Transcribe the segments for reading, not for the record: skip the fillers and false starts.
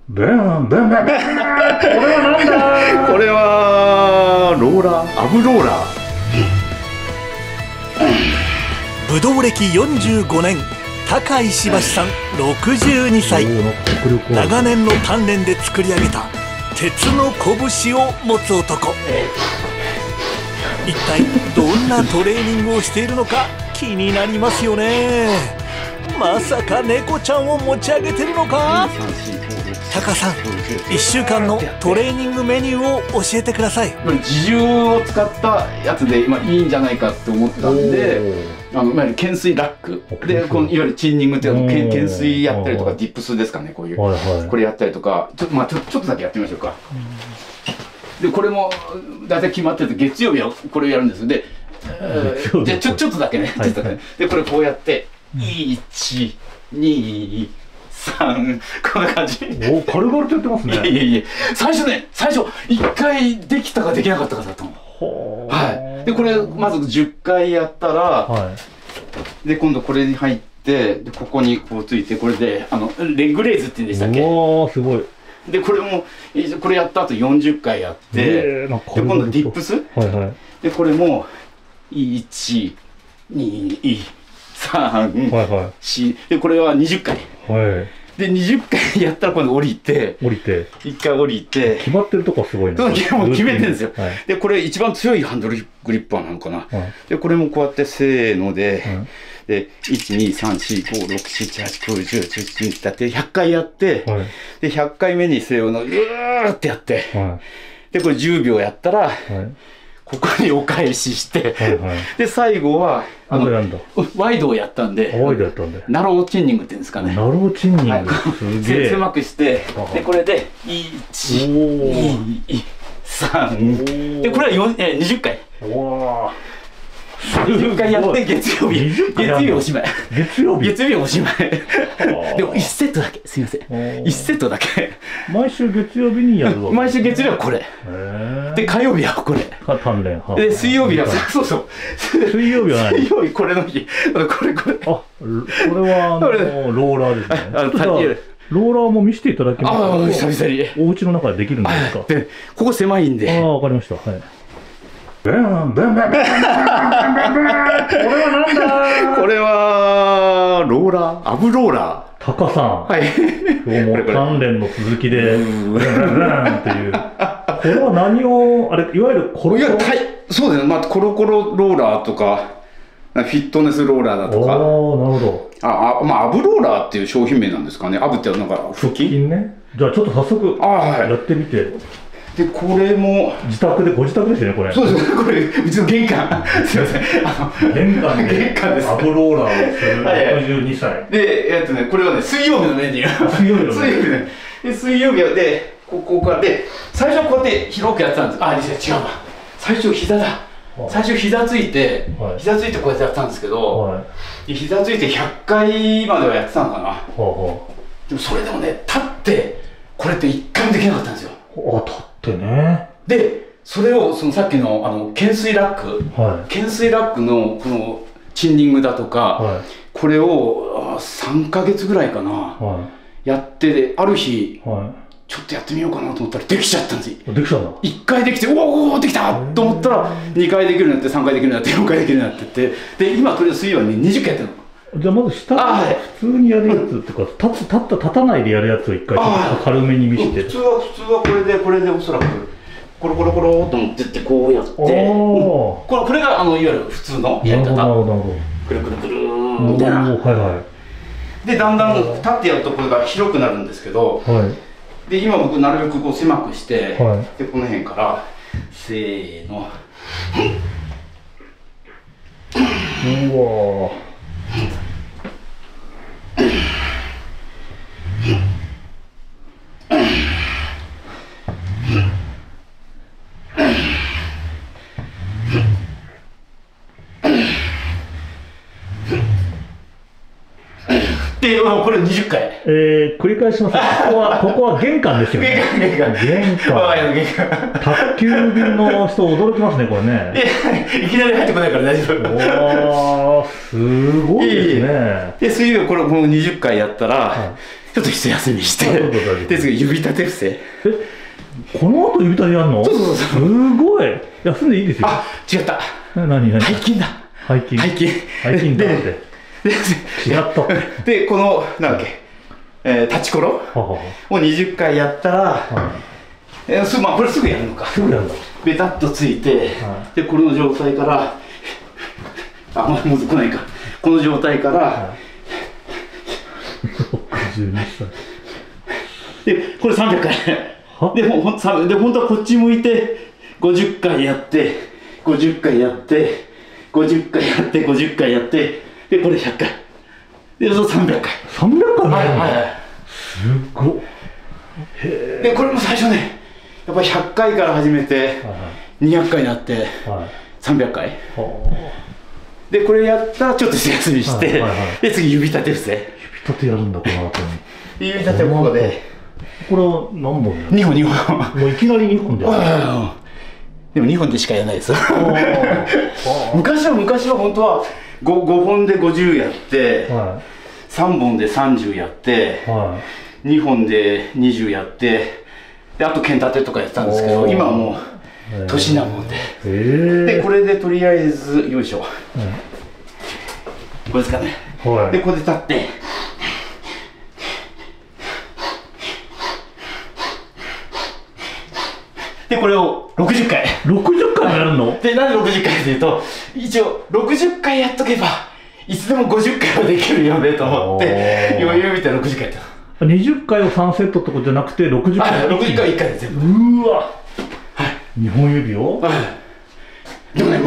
ブンブンブンブン。これはなんだ。これはローラー、アブローラー。武道歴45年、高石橋さん62歳。長年の鍛錬で作り上げた鉄の拳を持つ男。一体どんなトレーニングをしているのか気になりますよね。まさか猫ちゃんを持ち上げてるのか。タカさん、1週間のトレーニングメニューを教えてください。自重を使ったやつで今いいんじゃないかって思ったんで、いわゆる懸垂ラックで、このいわゆるチンニングっていう懸垂やったりとか、ディップスですかね、こういうこれやったりとか、ちょっとだけやってみましょうか。でこれも大体決まってて、月曜日はこれをやるんですで、ちょっとだけね、でこれこうやって1、2、3、こんな感じ。おお、軽々とやってますね。いや最初1回できたかできなかったかだと思う。はい。でこれまず10回やったら、で今度これに入って、でここにこうついて、これでレッグレイズって言うんでしたっけ。おお、すごい。でこれやった後40回やって、で今度ディップス、でこれも1、2、3、4でこれは20回。で20回やったら今度降りて1回降りて、決まってるとこはすごいね。もう決めてるんですよ。でこれ一番強いハンドルグリッパーなのかな。でこれもこうやってせーので、で1234567891011だって100回やって、で100回目にせーのうーってやって、でこれ10秒やったら、ここにお返しして、で最後はワイドをやったんで、ナローチンニングっていうんですかね。ナローチンニング、すげえ狭くして、でこれで1、2、3でこれは20回。20回やって月曜日おしまい。月曜日おしまい。でも1セットだけ、すいません、1セットだけ。毎週月曜日にやるわ。毎週月曜日はこれで、火曜日はこれ鍛錬で、水曜日はそう水曜日は何。水曜日これの日、これこれはローラーですね。ローラーも見せていただけますか。久々にお家の中でできるんですか。でここ狭いんで。わかりました。ブンブンブンブンブンブンブン。これはなんだ。これはローラー、アブローラー。タカさん、今日も鍛錬の続きでブンブンブンっていう。これは何をいわゆるコロコロ。そうですね。コロコロローラーとかフィットネスローラーだとか。なるほど。アブローラーっていう商品名なんですかね。アブってなんか腹筋ね。じゃあちょっと早速やってみて。でこれもご自宅ですよね、これ。そうです。これうちの玄関。すいません。玄関です。アブローラーをする62歳。でこれはね、水曜日のメニュー。水曜日でここからで、最初こうやって広くやってたんです。違うわ。最初膝だ。最初膝ついてこうやってやってたんですけど、膝ついて100回まではやってたのかな。でもそれでもね、立ってこれって1回もできなかったんですよ。立ってね。でそれをさっきの懸垂ラックのこのチンニングだとか、これを3ヶ月ぐらいかな、やって、ある日ちょっとやってみようかなと思ったらできちゃったんですよ。1回できて、おおできたと思ったら2回できるようになって、3回できるようになって、4回できるようになってって、で今これ水曜に20回やってるの。じゃあまず下から普通にやるやつっていうか、立たないでやるやつを一回軽めに見せて。普通はこれでおそらくコロコロコロと思ってってこうやって、これがいわゆる普通のやり方。くるくるくるみたいな。でだんだん立ってやるとこれが広くなるんですけど、で今僕なるべくこう狭くして、でこの辺からせーの。うわ。でこれ20回。繰り返します。ここは玄関ですよね。玄関。宅急便の人驚きますね、これね。いきなり入ってこないから大丈夫。すごいですね。で水曜これもう20回やったら、ちょっと一休みして、で次指立て伏せ。この後指立てやんの？そうそうそう。すごい。休んでいいですよ。あ、違った。何？背筋だ。背筋。背筋。背筋だって。やっと。で、この、なんだっけ、立ちころを20回やったら、まあこれすぐやるのか。すぐやるんだ。ベタッとついて、で、この状態から、あ、もう来ないか。この状態から、62歳。で、これ300回。で、本当はこっち向いて、50回やって、50回やって、50回やって、50回やって、で、これ100回。で、そう300回。300回もやるの？はい。すごっ。で、これも最初ね、やっぱり100回から始めて、200回になって、300回。で、これやったらちょっと休みして、で、次指立て伏せ。指立てやるんだ、この後に。指立てをここで。これは何本やる？ 2本、2本。もういきなり2本でやる。でも2本でしかやらないですよ。昔は本当は 5本で50やって、3本で30やって、2本で20やって、であと剣立てとかやってたんですけど、今はもう年なもんで。で、これでとりあえず、よいしょ。これですかね。で、ここで立って、で、これを60回。60回もやるの？で、なんで60回かというと、一応、60回やっとけば、いつでも50回はできるよねと思って、余裕見たら60回やった。20回を3セットってことじゃなくて、60回。60回1回で全部。うわ。2本指を？でもね、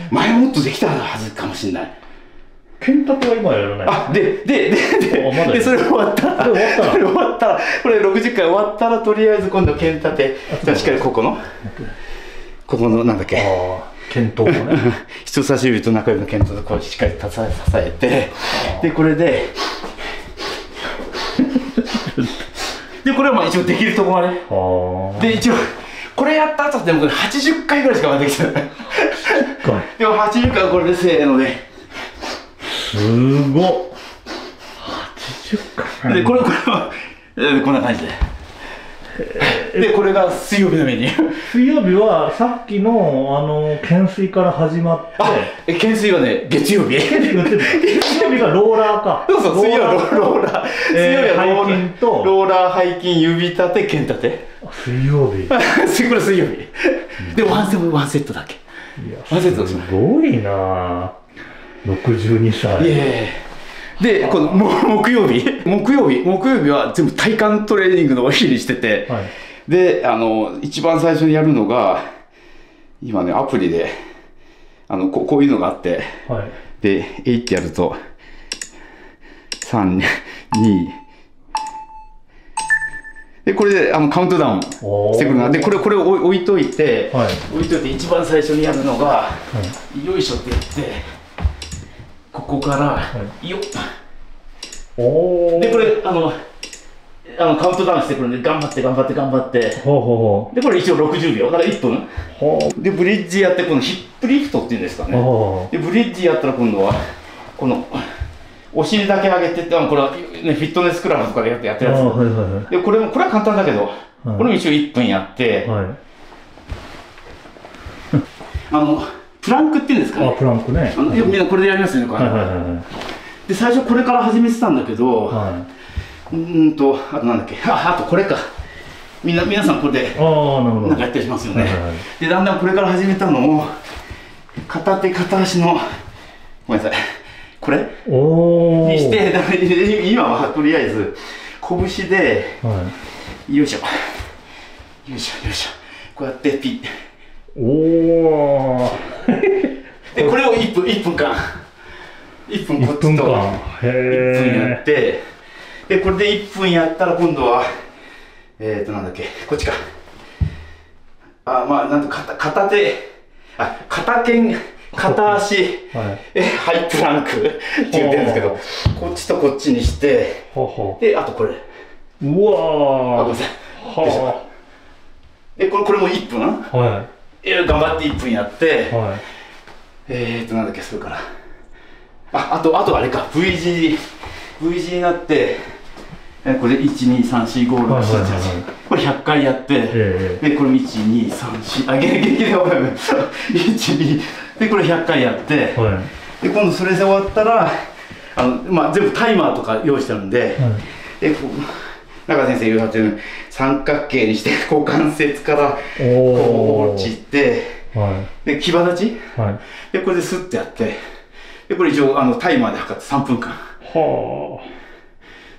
前もっとできたはずかもしれない。剣立ては今やらない。あ、で、それ終わったら、これ60回終わったら、とりあえず今度剣立て、じゃあしっかりここの、なんだっけ。剣頭をね。人差し指と中指の剣頭でこうしっかり支えて、で、これで、で、これはまあ一応できるとこまで。で、一応、これやった後でもこれ80回ぐらいしかできてない。でも80回はこれでせーので。すごっ。80回。で、これは、こんな感じで。で、これが水曜日のメニュー。水曜日はさっきの懸垂から始まって。懸垂はね、月曜日。月曜日がローラーか。そうそう、水曜ローラー。水曜日は背筋とローラー、背筋、指立て、剣立て。水曜日。これ水曜日。で、ワンセットだけ。ワンセットです。すごいなぁ。62歳。で、この木曜日は全部体幹トレーニングの日にしてて、で、一番最初にやるのが、今ね、アプリで、こういうのがあって、で、8ってやると、3、2、で、これでカウントダウンしてくるな。で、これを置いといて、一番最初にやるのが、よいしょってやって、ここから、よっ。で、これ、カウントダウンしてくるんで、頑張って。で、これ一応60秒。だから1分。で、ブリッジやって、このヒップリフトっていうんですかね。で、ブリッジやったら今度は、この、お尻だけ上げてって、これは、ね、フィットネスクラブとかでやってるやつ。で、これは簡単だけど、これも一応1分やって、プランクっていうんですかね。プランクね。みんなこれでやりますよね、で、最初これから始めてたんだけど、あとなんだっけ、あとこれか。皆さんこれで、なんかやったりしますよね。で、だんだんこれから始めたのを、片手片足の、ごめんなさい、これにして、今はとりあえず、拳で、よいしょ、こうやってピッ。で、これを1分間。1分こっちと1分やって、で、これで1分やったら今度は、なんだっけ、こっちか。なんと片手、片剣、片足、ハイプランクって言ってるんですけど、こっちとこっちにして、で、あとこれ。うわー。ごめんなさい。で、これも1分頑張って1分やって、なんだっけ、それから。あとあれか、V 字になって、これ1234567これ100回やって、でこれ1234元気で覚える12でこれ100回やって、で今度それで終わったら全部タイマーとか用意してあるんで、で中先生言うはず三角形にして股関節からこう落ちて、で牙立ち、でこれでスッてやって、でこれ一応タイマーで測って3分間。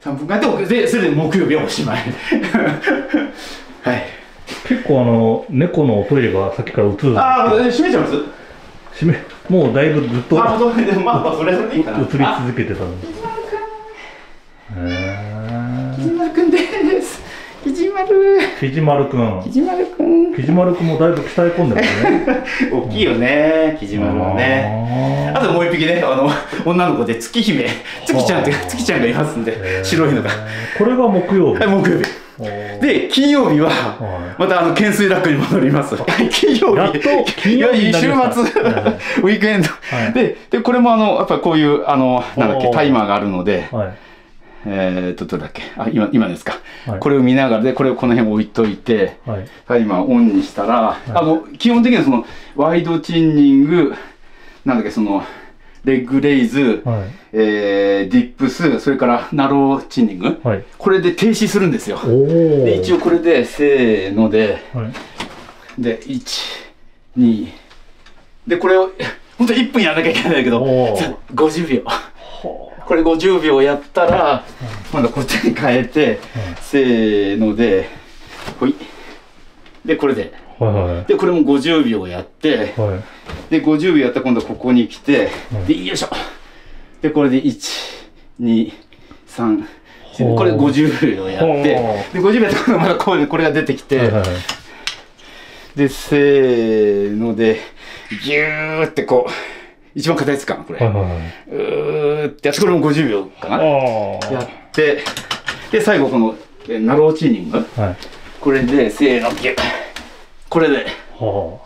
3分間でそれで木曜日はおしまい。はい。結構猫のおトイレがさっきから映る。ああ、閉めちゃいます？もうだいぶずっと。あ、まあそれでいいかな。映り続けてたの。きじまるくんです。きじまるくん。きじまるくんもだいぶ鍛え込んでますね。大きいよね、きじまるはね。あともう一匹ね、女の子で月姫、月ちゃんがいますんで、白いのが。これが木曜日。木曜日。で、金曜日は、また懸垂ラックに戻ります。金曜日。週末、ウィークエンド。で、これもやっぱりこういう、なんだっけ、タイマーがあるので、どれだっけ、今ですか、これを見ながらで、これをこの辺置いといて、タイマーをオンにしたら、基本的にはそのワイドチンニング、なんだっけ、レッグレイズ、ディップス、それからナローチンニング、これで停止するんですよ。で、一応これで、せーので、で、1、2、で、これを、本当に1分やらなきゃいけないんだけど、50秒。これ50秒やったら、今度こっちに変えて、せーので、ほい。で、これで。で、これも50秒やって、で、50秒やったら今度ここに来て、で、よいしょ。で、これで1、2、3、これ50秒やって、で、50秒やったらまだこれが出てきて、で、せーので、ギューってこう、一番硬いやつかな、これ。うーってやって、これも50秒かな。やって、で、最後この、ナローチーニング。これで、せーの、ギュッ。これで。も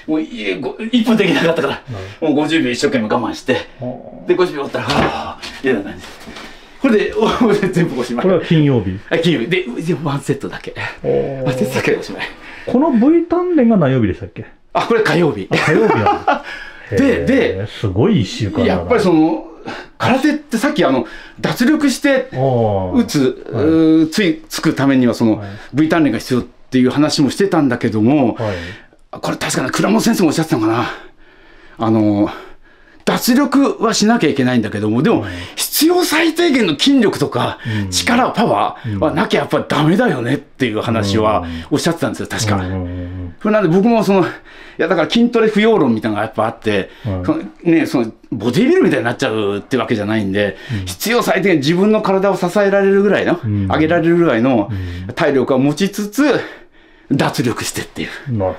う、1分できなかったから、もう50秒一生懸命我慢して、で、50秒終わったら、はぁ、みたいな感じ。これで、全部おしまい。これは金曜日。金曜日。で、ワンセットだけ。ワンセットだけでおしまい。この V 鍛錬が何曜日でしたっけ？これ火曜日。火曜日なんだ。で、すごい1週間だな。やっぱり空手ってさっき脱力してつくためにはV 鍛錬が必要っていう話もしてたんだけども、これ確かに倉本先生もおっしゃってたのかな。脱力はしなきゃいけないんだけども、でも必要最低限の筋力とか力、パワーはなきゃやっぱりダメだよねっていう話はおっしゃってたんですよ、確か。それなんで僕もいやだから筋トレ不要論みたいなのがやっぱあって、ボディビルみたいになっちゃうってわけじゃないんで、必要最低限自分の体を支えられるぐらいの、上げられるぐらいの体力を持ちつつ、脱力してっていうの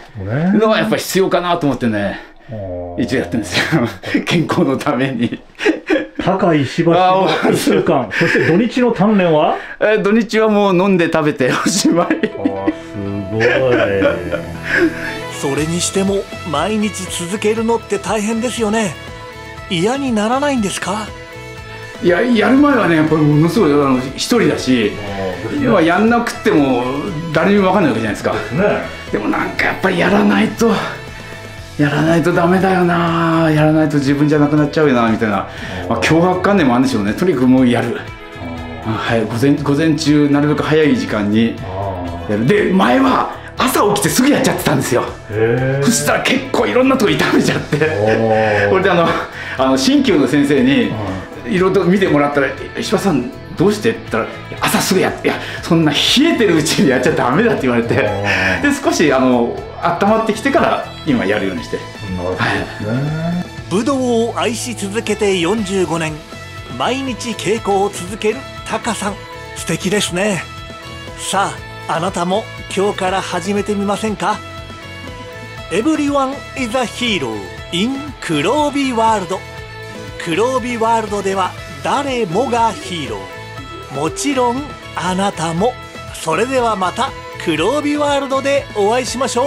がやっぱり必要かなと思ってね。一応やってるんですよ。健康のために。高い石橋の1週間。そして土日の鍛錬は？土日はもう飲んで食べておしまい。すごい。それにしても毎日続けるのって大変ですよね。嫌にならないんですか？いや、やる前はね、やっぱりものすごい一人だし、やんなくても誰にも分かんないわけじゃないですか。でもなんかやっぱりやらないとダメだよな、やらないと自分じゃなくなっちゃうよなみたいな、強迫観念もあるんでしょうね。とにかくもうやる。午前中なるべく早い時間にやる。で、前は朝起きてすぐやっちゃってたんですよ。そしたら結構いろんなとこ痛めちゃって、これで鍼灸の先生にいろいろと見てもらったら「石破さんどうして?」って言ったら「朝すぐやって、いやそんな冷えてるうちにやっちゃダメだ」って言われて、で少し温まってきてから今やるようにして。武道を愛し続けて45年、毎日稽古を続けるタカさん、素敵ですね。さあ、あなたも今日から始めてみませんか？ Everyone is a hero in 黒帯ワールド。黒帯ワールドでは誰もがヒーロー。もちろんあなたも。それではまた黒帯ワールドでお会いしましょう。